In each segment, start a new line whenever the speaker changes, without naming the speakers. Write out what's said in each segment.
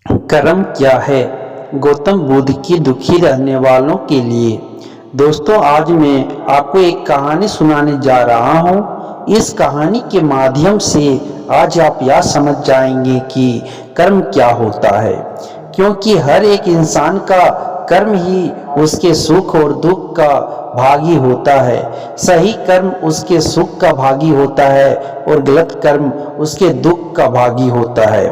कर्म क्या है गौतम बुद्ध की दुखी रहने वालों के लिए। दोस्तों, आज मैं आपको एक कहानी सुनाने जा रहा हूँ। इस कहानी के माध्यम से आज आप यह समझ जाएंगे कि कर्म क्या होता है, क्योंकि हर एक इंसान का कर्म ही उसके सुख और दुख का भागी होता है। सही कर्म उसके सुख का भागी होता है और गलत कर्म उसके दुख का भागी होता है।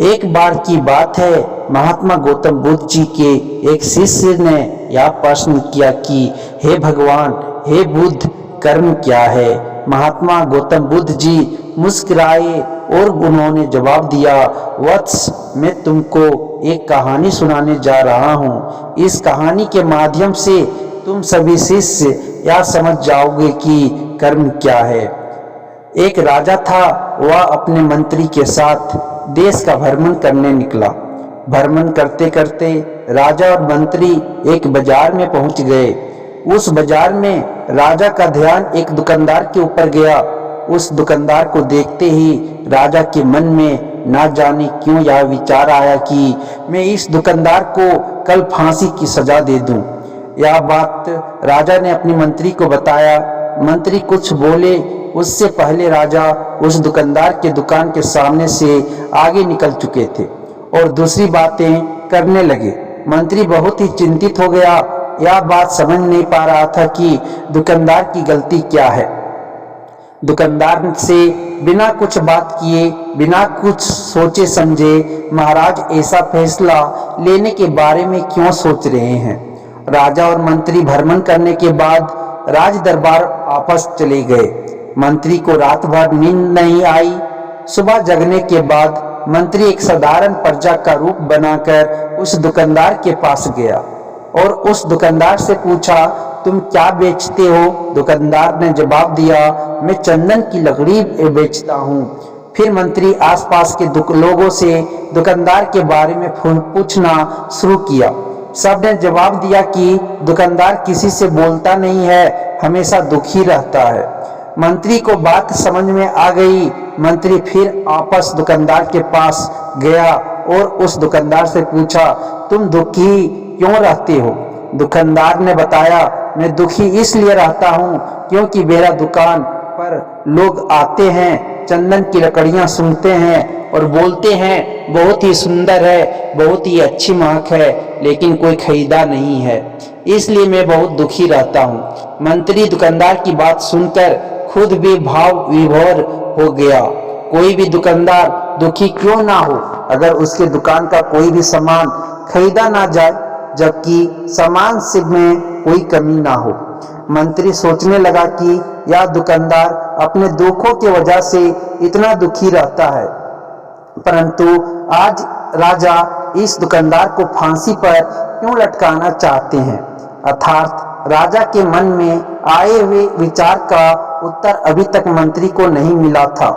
एक बार की बात है, महात्मा गौतम बुद्ध जी के एक शिष्य ने यह प्रश्न किया कि हे भगवान, हे बुद्ध, कर्म क्या है। महात्मा गौतम बुद्ध जी मुस्कुराए और उन्होंने जवाब दिया, वत्स, मैं तुमको एक कहानी सुनाने जा रहा हूँ। इस कहानी के माध्यम से तुम सभी शिष्य यह समझ जाओगे कि कर्म क्या है। एक राजा था, वह अपने मंत्री के साथ देश का भ्रमण करने निकला। भ्रमण करते करते राजा और मंत्री एक बाजार में पहुंच गए। उस बाजार में राजा का ध्यान एक दुकानदार के ऊपर गया। उस दुकानदार को देखते ही राजा के मन में ना जाने क्यों यह विचार आया कि मैं इस दुकानदार को कल फांसी की सजा दे दूं। यह बात राजा ने अपने मंत्री को बताया। मंत्री कुछ बोले उससे पहले राजा उस दुकानदार के दुकान के सामने से आगे निकल चुके थे और दूसरी बातें करने लगे। मंत्री बहुत ही चिंतित हो गया। यह बात समझ नहीं पा रहा था कि दुकानदार की गलती क्या है। दुकानदार से बिना कुछ बात किए, बिना कुछ सोचे समझे महाराज ऐसा फैसला लेने के बारे में क्यों सोच रहे हैं। राजा और मंत्री भ्रमण करने के बाद राज दरबार वापस चले गए। मंत्री को रात भर नींद नहीं आई। सुबह जगने के बाद मंत्री एक साधारण प्रजा का रूप बनाकर उस दुकानदार के पास गया और उस दुकानदार से पूछा, तुम क्या बेचते हो। दुकानदार ने जवाब दिया, मैं चंदन की लकड़ी बेचता हूँ। फिर मंत्री आसपास के लोगों से दुकानदार के बारे में पूछना शुरू किया। सबने जवाब दिया कि दुकानदार किसी से बोलता नहीं है, हमेशा दुखी रहता है। मंत्री को बात समझ में आ गई। मंत्री फिर वापस दुकानदार के पास गया और उस दुकानदार से पूछा, तुम दुखी क्यों रहते हो। दुकानदार ने बताया, मैं दुखी इसलिए रहता हूँ क्योंकि मेरा दुकान पर लोग आते हैं, चंदन की लकड़ियां सुनते हैं और बोलते हैं बहुत ही सुंदर है, बहुत ही अच्छी महक है, लेकिन कोई खरीदार नहीं है, इसलिए मैं बहुत दुखी रहता हूँ। मंत्री दुकानदार की बात सुनकर खुद भी भाव विभोर हो गया। कोई भी दुकानदार दुखी क्यों ना हो अगर उसके दुकान का कोई भी सामान खरीदा ना जाए, जबकि सामान से में कोई कमी ना हो। मंत्री सोचने लगा कि यह दुकानदार अपने दुखों की वजह से इतना दुखी रहता है, परंतु आज राजा इस दुकानदार को फांसी पर क्यों लटकाना चाहते हैं। अर्थात राजा के मन में आए हुए विचार का उत्तर अभी तक मंत्री को नहीं मिला था।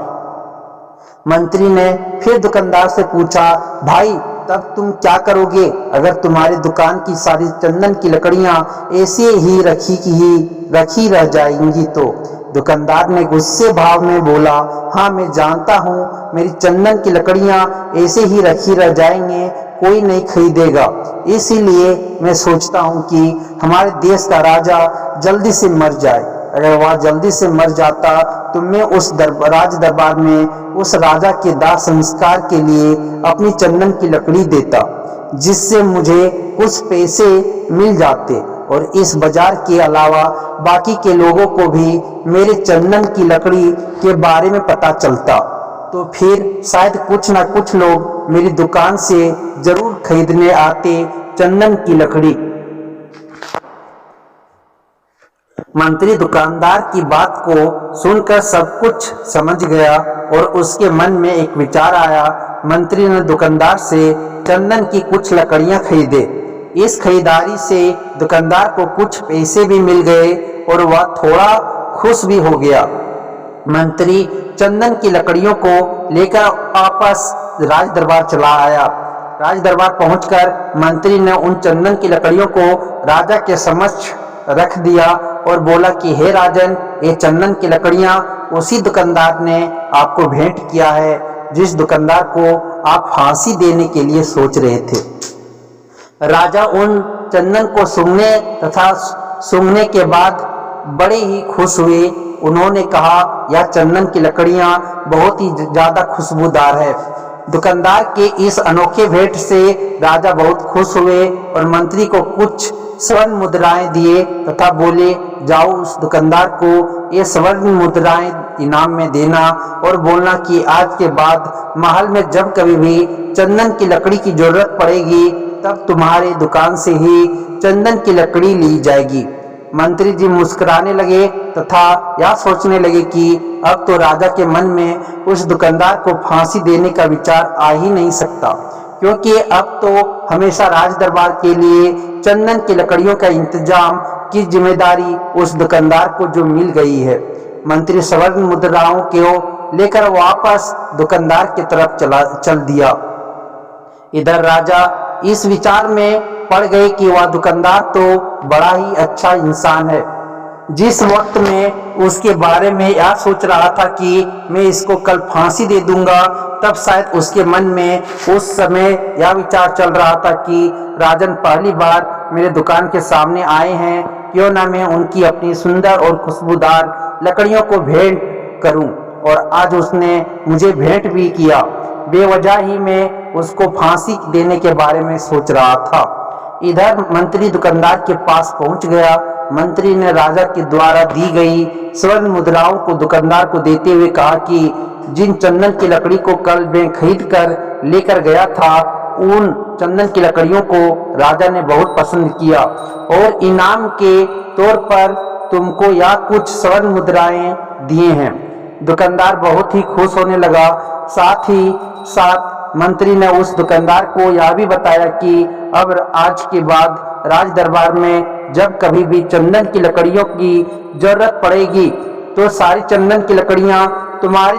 मंत्री ने फिर दुकानदार से पूछा, भाई, तब तुम क्या करोगे अगर तुम्हारी दुकान की सारी चंदन की लकड़ियां ऐसे ही रखी रह जाएंगी तो। दुकानदार ने गुस्से भाव में बोला, हाँ, मैं जानता हूँ मेरी चंदन की लकड़ियां ऐसे ही रखी रह जाएंगे, कोई नहीं खरीदेगा। इसीलिए मैं सोचता हूँ कि हमारे देश का राजा जल्दी से मर जाए। अगर वह जल्दी से मर जाता तो मैं उस राज दरबार में उस राजा के दाह संस्कार के लिए अपनी चंदन की लकड़ी देता, जिससे मुझे कुछ पैसे मिल जाते और इस बाजार के अलावा बाकी के लोगों को भी मेरे चंदन की लकड़ी के बारे में पता चलता, तो फिर शायद कुछ ना कुछ लोग मेरी दुकान से जरूर खरीदने आते चंदन की लकड़ी। मंत्री दुकानदार की बात को सुनकर सब कुछ समझ गया और उसके मन में एक विचार आया। मंत्री ने दुकानदार से चंदन की कुछ लकड़ियां खरीदे। इस खरीदारी से दुकानदार को कुछ पैसे भी मिल गए और वह थोड़ा खुश भी हो गया। मंत्री चंदन की लकड़ियों को लेकर वापस राज दरबार चला आया। राज दरबार पहुंचकर मंत्री ने उन चंदन की लकड़ियों को राजा के समक्ष रख दिया और बोला कि हे राजन, ये चंदन की लकड़ियां उसी दुकानदार ने आपको भेंट किया है। जिस दुकानदार को आप फांसी देने के लिए सोच रहे थे। राजा उन चंदन को सूंघने के बाद बड़े ही खुश हुए। उन्होंने कहा, यह चंदन की लकड़ियां बहुत ही ज्यादा खुशबूदार है। दुकानदार के इस अनोखे भेंट से राजा बहुत खुश हुए और मंत्री को कुछ स्वर्ण मुद्राएं दिए तथा बोले, जाओ उस दुकानदार को ये स्वर्ण मुद्राएं इनाम में देना और बोलना कि आज के बाद महल में जब कभी भी चंदन की लकड़ी की जरूरत पड़ेगी तब तुम्हारे दुकान से ही चंदन की लकड़ी ली जाएगी। मंत्री जी मुस्कुराने लगे तथा यह सोचने लगे कि अब तो राजा के मन में उस दुकानदार को फांसी देने का विचार आ ही नहीं सकता, क्योंकि अब तो हमेशा राज दरबार के लिए चंदन की लकड़ियों का इंतजाम की जिम्मेदारी उस दुकानदार को जो मिल गई है। मंत्री स्वर्ण मुद्राओं को लेकर वापस दुकानदार की तरफ चल दिया। इधर राजा इस विचार में पड़ गए कि वह दुकानदार तो बड़ा ही अच्छा इंसान है। जिस वक्त में उसके बारे में यह सोच रहा था कि मैं इसको कल फांसी दे दूंगा, तब शायद उसके मन में उस समय यह विचार चल रहा था कि राजन पहली बार मेरे दुकान के सामने आए हैं, क्यों ना मैं उनकी अपनी सुंदर और खुशबूदार लकड़ियों को भेंट करूं। और आज उसने मुझे भेंट भी किया। बेवजह ही मैं उसको फांसी देने के बारे में सोच रहा था। इधर मंत्री दुकानदार के पास पहुंच गया। मंत्री ने राजा के द्वारा दी गई स्वर्ण मुद्राओं को दुकानदार को देते हुए कहा कि जिन चंदन की लकड़ी को कल मैं खरीद कर लेकर गया था, उन चंदन की लकड़ियों को राजा ने बहुत पसंद किया और इनाम के तौर पर तुमको यह कुछ स्वर्ण मुद्राएं दिए हैं। दुकानदार बहुत ही खुश होने लगा। साथ ही साथ मंत्री ने उस दुकानदार को यह भी बताया कि अब आज के बाद राज दरबार में जब कभी भी चंदन की लकड़ियों की जरूरत पड़ेगी तो सारी चंदन की लकड़ियां तुम्हारी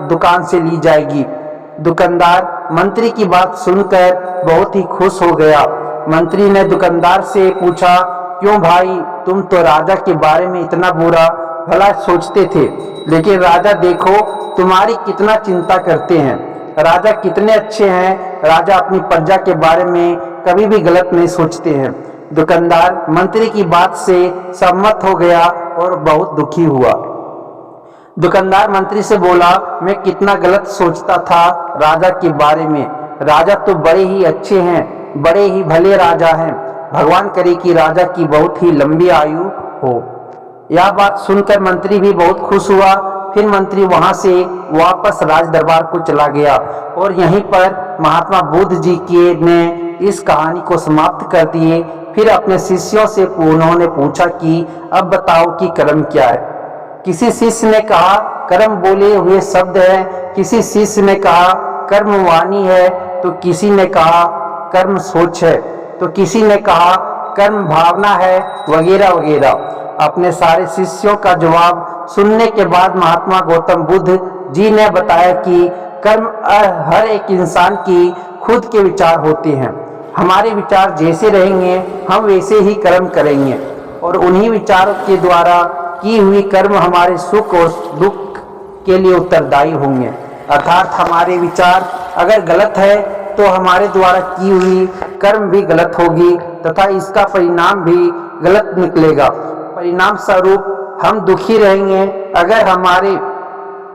दुकान से ली जाएगी। दुकानदार मंत्री की बात सुनकर बहुत ही खुश हो गया। मंत्री ने दुकानदार से पूछा, क्यों भाई, तुम तो राजा के बारे में इतना बुरा भला सोचते थे, लेकिन राजा देखो तुम्हारी कितना चिंता करते हैं। राजा कितने अच्छे हैं। राजा अपनी प्रजा के बारे में कभी भी गलत नहीं सोचते हैं। दुकानदार मंत्री की बात से सहमत हो गया और बहुत दुखी हुआ। दुकानदार मंत्री से बोला, मैं कितना गलत सोचता था राजा के बारे में। राजा तो बड़े ही अच्छे हैं, बड़े ही भले राजा हैं। भगवान करे कि राजा की बहुत ही लंबी आयु हो। यह बात सुनकर मंत्री भी बहुत खुश हुआ। फिर मंत्री वहां से वापस राज दरबार को चला गया और यहीं पर महात्मा बुद्ध जी ने इस कहानी को समाप्त कर दिए। फिर अपने शिष्यों से उन्होंने पूछा कि अब बताओ कि कर्म क्या है। किसी शिष्य ने कहा कर्म बोले हुए शब्द है, किसी शिष्य ने कहा कर्म वाणी है, तो किसी ने कहा कर्म सोच है, तो किसी ने कहा कर्म भावना है, वगैरह वगैरह। अपने सारे शिष्यों का जवाब सुनने के बाद महात्मा गौतम बुद्ध जी ने बताया कि कर्म हर एक इंसान की खुद के विचार होते हैं। हमारे विचार जैसे रहेंगे हम वैसे ही कर्म करेंगे और उन्हीं विचारों के द्वारा की हुई कर्म हमारे सुख और दुख के लिए उत्तरदायी होंगे। अर्थात हमारे विचार अगर गलत है तो हमारे द्वारा की हुई कर्म भी गलत होगी तथा इसका परिणाम भी गलत निकलेगा। परिणाम स्वरूप हम दुखी रहेंगे। अगर हमारे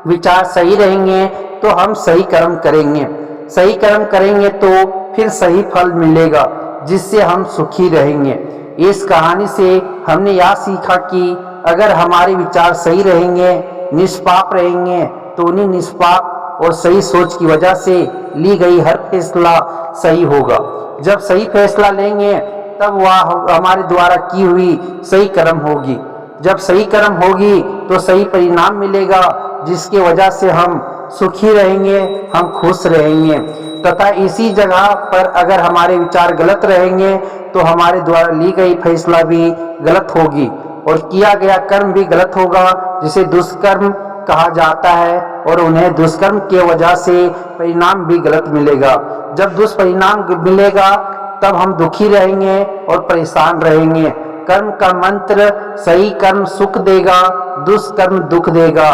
विचार सही रहेंगे तो हम सही कर्म करेंगे। सही कर्म करेंगे तो फिर सही फल मिलेगा, जिससे हम सुखी रहेंगे। इस कहानी से हमने यह सीखा कि अगर हमारे विचार सही रहेंगे, निष्पाप रहेंगे, तो उन्हीं निष्पाप और सही सोच की वजह से ली गई हर फैसला सही होगा। जब सही फैसला लेंगे तब वह हमारे द्वारा की हुई सही कर्म होगी। जब सही कर्म होगी तो सही परिणाम मिलेगा, जिसके वजह से हम सुखी रहेंगे, हम खुश रहेंगे। तथा इसी जगह पर अगर हमारे विचार गलत रहेंगे तो हमारे द्वारा ली गई फैसला भी गलत होगी और किया गया कर्म भी गलत होगा, जिसे दुष्कर्म कहा जाता है। और उन्हें दुष्कर्म की वजह से परिणाम भी गलत मिलेगा। जब दुष्परिणाम मिलेगा तब हम दुखी रहेंगे और परेशान रहेंगे। कर्म का मंत्र, सही कर्म सुख देगा, दुष्कर्म दुख देगा।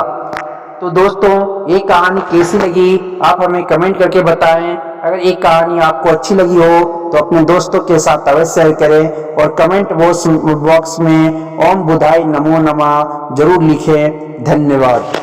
तो दोस्तों ये कहानी कैसी लगी आप हमें कमेंट करके बताएं। अगर ये कहानी आपको अच्छी लगी हो तो अपने दोस्तों के साथ अवश्य शेयर करें और कमेंट बॉक्स में ओम बुधाय नमो नमः जरूर लिखें। धन्यवाद।